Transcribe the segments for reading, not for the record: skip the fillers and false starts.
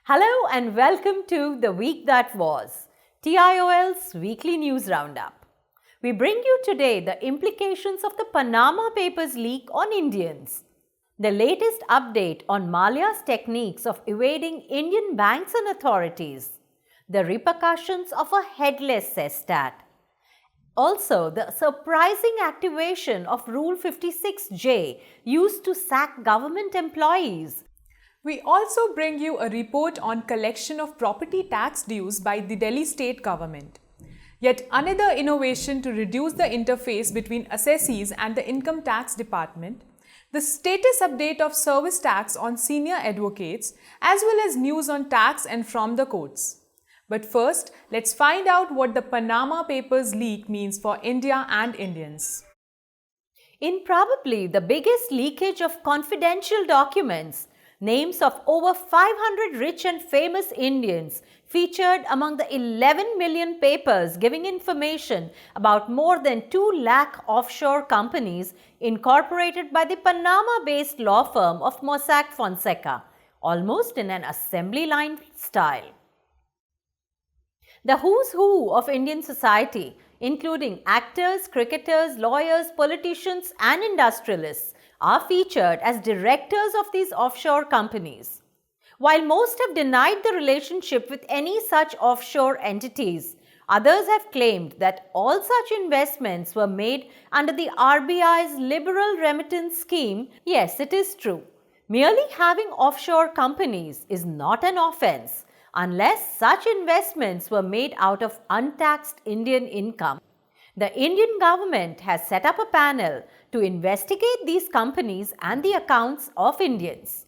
Hello and welcome to The Week That Was, TIOL's weekly news roundup. We bring you today the implications of the Panama Papers leak on Indians, the latest update on Mallya's techniques of evading Indian banks and authorities, the repercussions of a headless cestat, also the surprising activation of Rule 56J used to sack government employees. We also bring you a report on collection of property tax dues by the Delhi state government. Yet another innovation to reduce the interface between assessees and the income tax department, the status update of service tax on senior advocates, as well as news on tax and from the courts. But first, let's find out what the Panama Papers leak means for India and Indians. In probably the biggest leakage of confidential documents, names of over 500 rich and famous Indians featured among the 11 million papers giving information about more than 2 lakh offshore companies incorporated by the Panama-based law firm of Mossack Fonseca, almost in an assembly line style. The who's who of Indian society, including actors, cricketers, lawyers, politicians and industrialists, are featured as directors of these offshore companies. While most have denied the relationship with any such offshore entities, others have claimed that all such investments were made under the RBI's liberal remittance scheme. Yes, it is true. Merely having offshore companies is not an offense unless such investments were made out of untaxed Indian income. The Indian government has set up a panel to investigate these companies and the accounts of Indians.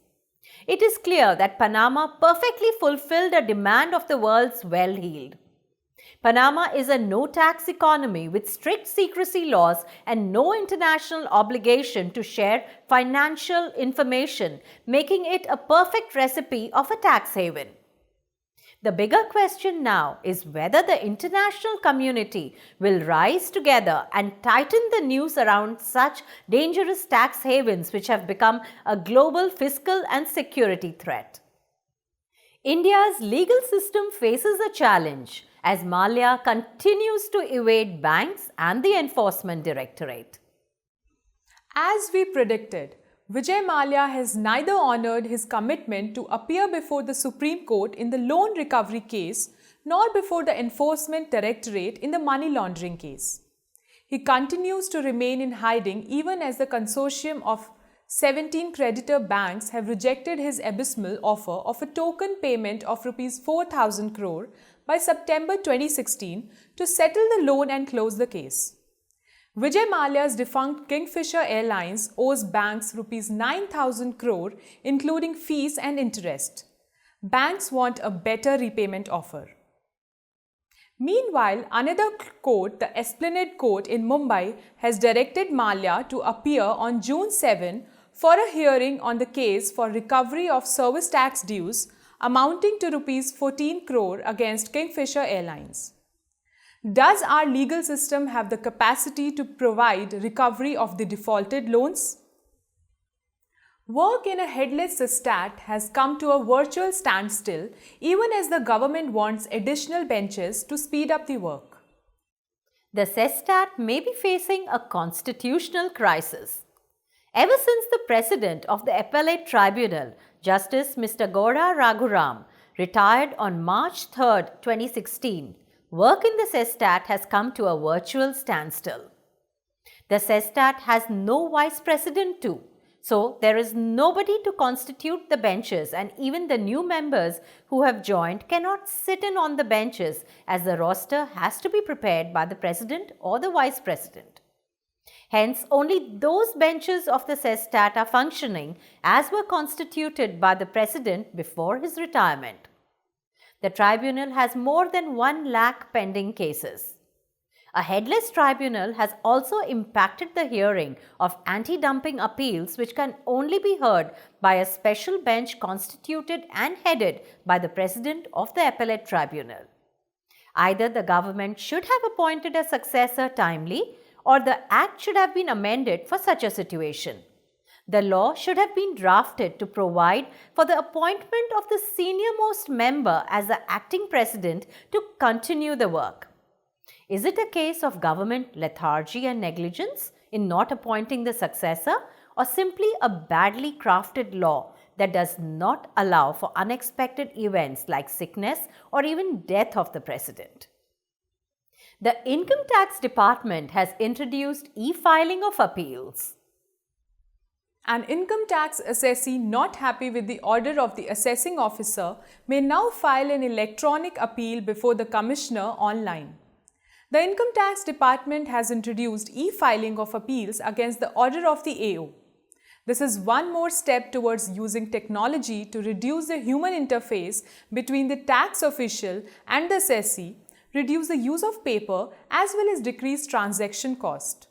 It is clear that Panama perfectly fulfilled a demand of the world's well-heeled. Panama is a no-tax economy with strict secrecy laws and no international obligation to share financial information, making it a perfect recipe of a tax haven. The bigger question now is whether the international community will rise together and tighten the noose around such dangerous tax havens which have become a global fiscal and security threat. India's legal system faces a challenge as Mallya continues to evade banks and the Enforcement Directorate. As we predicted, Vijay Mallya has neither honored his commitment to appear before the Supreme Court in the loan recovery case nor before the Enforcement Directorate in the money laundering case. He continues to remain in hiding even as the consortium of 17 creditor banks have rejected his abysmal offer of a token payment of Rs 4,000 crore by September 2016 to settle the loan and close the case. Vijay Mallya's defunct Kingfisher Airlines owes banks Rs 9,000 crore including fees and interest. Banks want a better repayment offer. Meanwhile, another court, the Esplanade Court in Mumbai, has directed Mallya to appear on June 7 for a hearing on the case for recovery of service tax dues amounting to Rs 14 crore against Kingfisher Airlines. Does our legal system have the capacity to provide recovery of the defaulted loans? Work in a headless cestat has come to a virtual standstill even as the government wants additional benches to speed up the work. The cestat may be facing a constitutional crisis. Ever since the president of the Appellate Tribunal, Justice Mr. Gowda Raghuram, retired on March 3, 2016, work in the cestat has come to a virtual standstill. The cestat has no vice president too, so there is nobody to constitute the benches, and even the new members who have joined cannot sit in on the benches as the roster has to be prepared by the president or the vice president. Hence, only those benches of the cestat are functioning as were constituted by the president before his retirement. The tribunal has more than 1 lakh pending cases. A headless tribunal has also impacted the hearing of anti-dumping appeals which can only be heard by a special bench constituted and headed by the president of the Appellate Tribunal. Either the government should have appointed a successor timely or the act should have been amended for such a situation. The law should have been drafted to provide for the appointment of the senior-most member as the acting president to continue the work. Is it a case of government lethargy and negligence in not appointing the successor, or simply a badly crafted law that does not allow for unexpected events like sickness or even death of the president? The Income Tax Department has introduced e-filing of appeals. An income tax assessee not happy with the order of the assessing officer may now file an electronic appeal before the commissioner online. The Income Tax Department has introduced e-filing of appeals against the order of the AO. This is one more step towards using technology to reduce the human interface between the tax official and the assessee, reduce the use of paper as well as decrease transaction cost.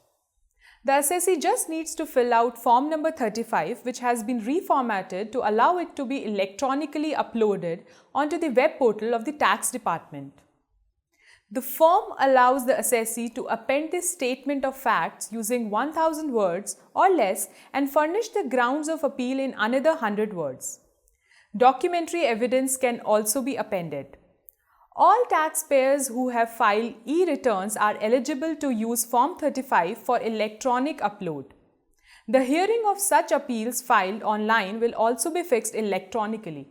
The assessee just needs to fill out form number 35, which has been reformatted to allow it to be electronically uploaded onto the web portal of the tax department. The form allows the assessee to append the statement of facts using 1000 words or less and furnish the grounds of appeal in another 100 words. Documentary evidence can also be appended. All taxpayers who have filed e-returns are eligible to use Form 35 for electronic upload. The hearing of such appeals filed online will also be fixed electronically.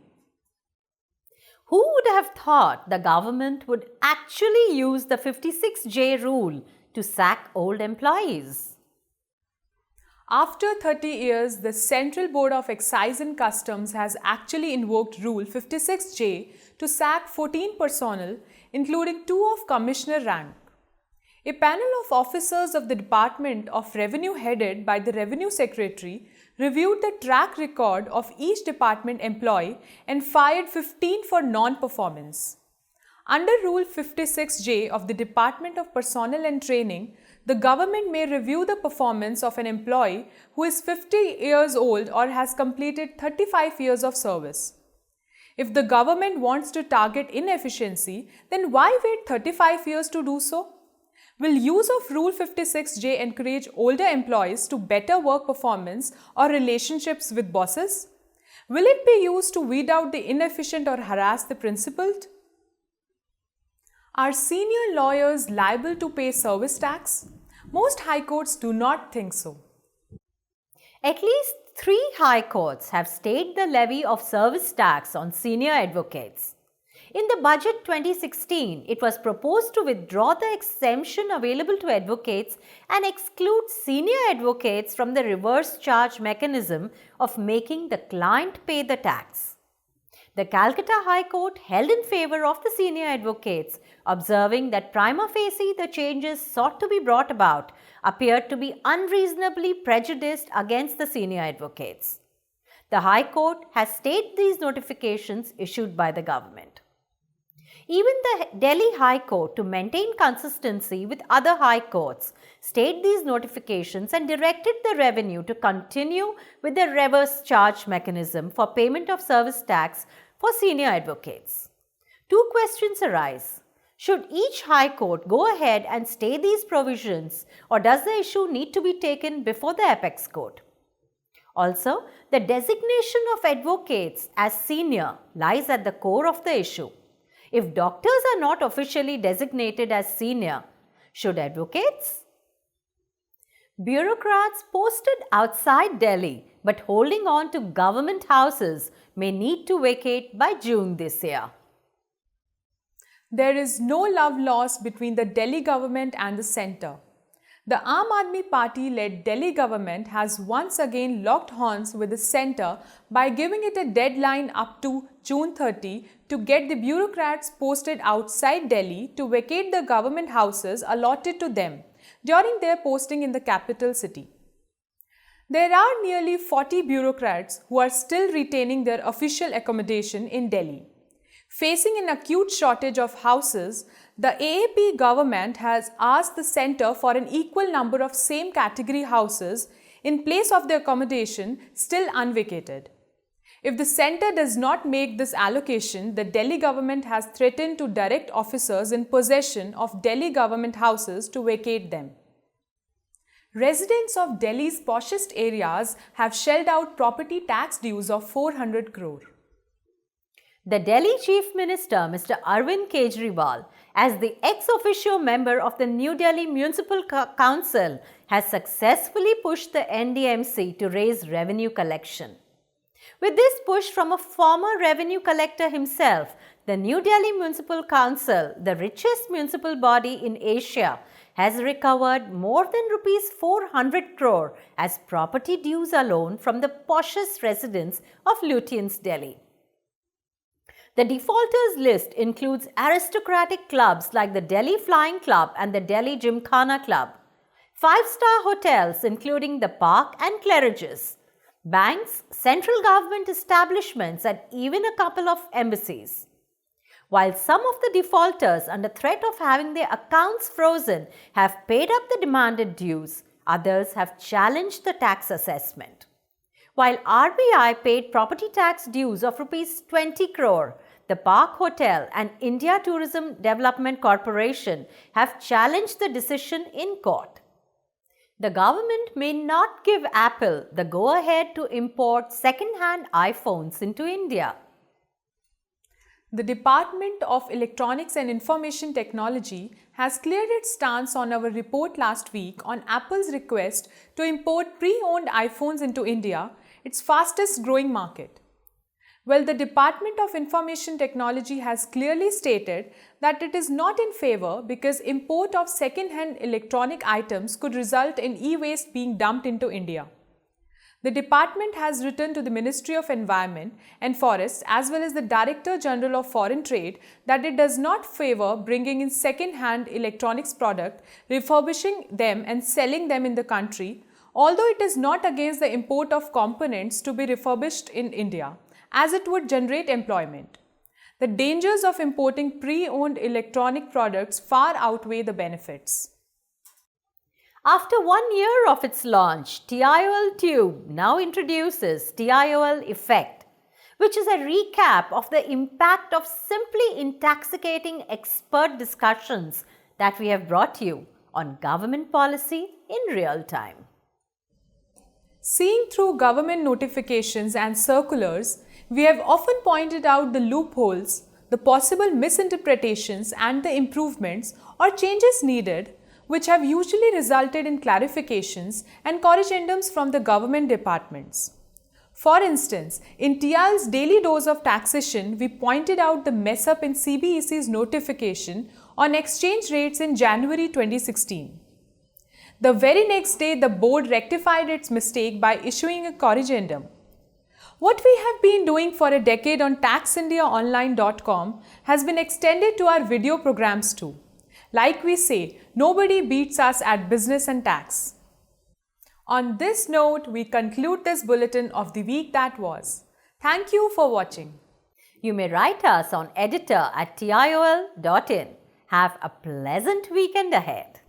Who would have thought the government would actually use the 56J rule to sack old employees? After 30 years, the Central Board of Excise and Customs has actually invoked Rule 56J to sack 14 personnel, including 2 of commissioner rank. A panel of officers of the Department of Revenue headed by the Revenue Secretary reviewed the track record of each department employee and fired 15 for non-performance. Under Rule 56J of the Department of Personnel and Training, the government may review the performance of an employee who is 50 years old or has completed 35 years of service. If the government wants to target inefficiency, then why wait 35 years to do so? Will use of Rule 56J encourage older employees to better work performance or relationships with bosses? Will it be used to weed out the inefficient or harass the principled? Are senior lawyers liable to pay service tax? Most high courts do not think so. At least 3 high courts have stayed the levy of service tax on senior advocates. In the Budget 2016, it was proposed to withdraw the exemption available to advocates and exclude senior advocates from the reverse charge mechanism of making the client pay the tax. The Calcutta High Court held in favor of the senior advocates, observing that prima facie the changes sought to be brought about appeared to be unreasonably prejudiced against the senior advocates. The High Court has stayed these notifications issued by the government. Even the Delhi High Court, to maintain consistency with other high courts, stayed these notifications and directed the revenue to continue with the reverse charge mechanism for payment of service tax for senior advocates. 2 questions arise. Should each high court go ahead and stay these provisions, or does the issue need to be taken before the apex court? Also, the designation of advocates as senior lies at the core of the issue. If doctors are not officially designated as senior, should advocates? Bureaucrats posted outside Delhi but holding on to government houses may need to vacate by June this year. There is no love lost between the Delhi government and the centre. The Aam Aadmi Party-led Delhi government has once again locked horns with the centre by giving it a deadline up to June 30 to get the bureaucrats posted outside Delhi to vacate the government houses allotted to them during their posting in the capital city. There are nearly 40 bureaucrats who are still retaining their official accommodation in Delhi. Facing an acute shortage of houses, the AAP government has asked the centre for an equal number of same category houses in place of the accommodation still unvacated. If the centre does not make this allocation, the Delhi government has threatened to direct officers in possession of Delhi government houses to vacate them. Residents of Delhi's poshest areas have shelled out property tax dues of 400 crore. The Delhi Chief Minister, Mr. Arvind Kejriwal, as the ex officio member of the New Delhi Municipal Council, has successfully pushed the NDMC to raise revenue collection. With this push from a former revenue collector himself, the New Delhi Municipal Council, the richest municipal body in Asia, has recovered more than rupees 400 crore as property dues alone from the poshest residents of Lutyens, Delhi. The defaulters list includes aristocratic clubs like the Delhi Flying Club and the Delhi Gymkhana Club, five-star hotels including the Park and Claridge's, banks, central government establishments, and even a couple of embassies. While some of the defaulters, under threat of having their accounts frozen, have paid up the demanded dues, others have challenged the tax assessment. While RBI paid property tax dues of rupees 20 crore, the Park Hotel and India Tourism Development Corporation have challenged the decision in court. The government may not give Apple the go-ahead to import second-hand iPhones into India. The Department of Electronics and Information Technology has cleared its stance on our report last week on Apple's request to import pre-owned iPhones into India, its fastest growing market. Well, the Department of Information Technology has clearly stated that it is not in favor because import of second-hand electronic items could result in e-waste being dumped into India. The department has written to the Ministry of Environment and Forests as well as the Director General of Foreign Trade that it does not favor bringing in second-hand electronics product, refurbishing them and selling them in the country, although it is not against the import of components to be refurbished in India, as it would generate employment. The dangers of importing pre-owned electronic products far outweigh the benefits. After 1 year of its launch, TIOL Tube now introduces TIOL Effect, which is a recap of the impact of simply intoxicating expert discussions that we have brought you on government policy in real time. Seeing through government notifications and circulars, we have often pointed out the loopholes, the possible misinterpretations and the improvements or changes needed, which have usually resulted in clarifications and corrigendums from the government departments. For instance, in TIOL's daily dose of taxation, we pointed out the mess up in CBEC's notification on exchange rates in January 2016. The very next day, the board rectified its mistake by issuing a corrigendum. What we have been doing for a decade on taxindiaonline.com has been extended to our video programs too. Like we say, nobody beats us at business and tax. On this note, we conclude this bulletin of the week that was. Thank you for watching. You may write us on editor@tiol.in. Have a pleasant weekend ahead.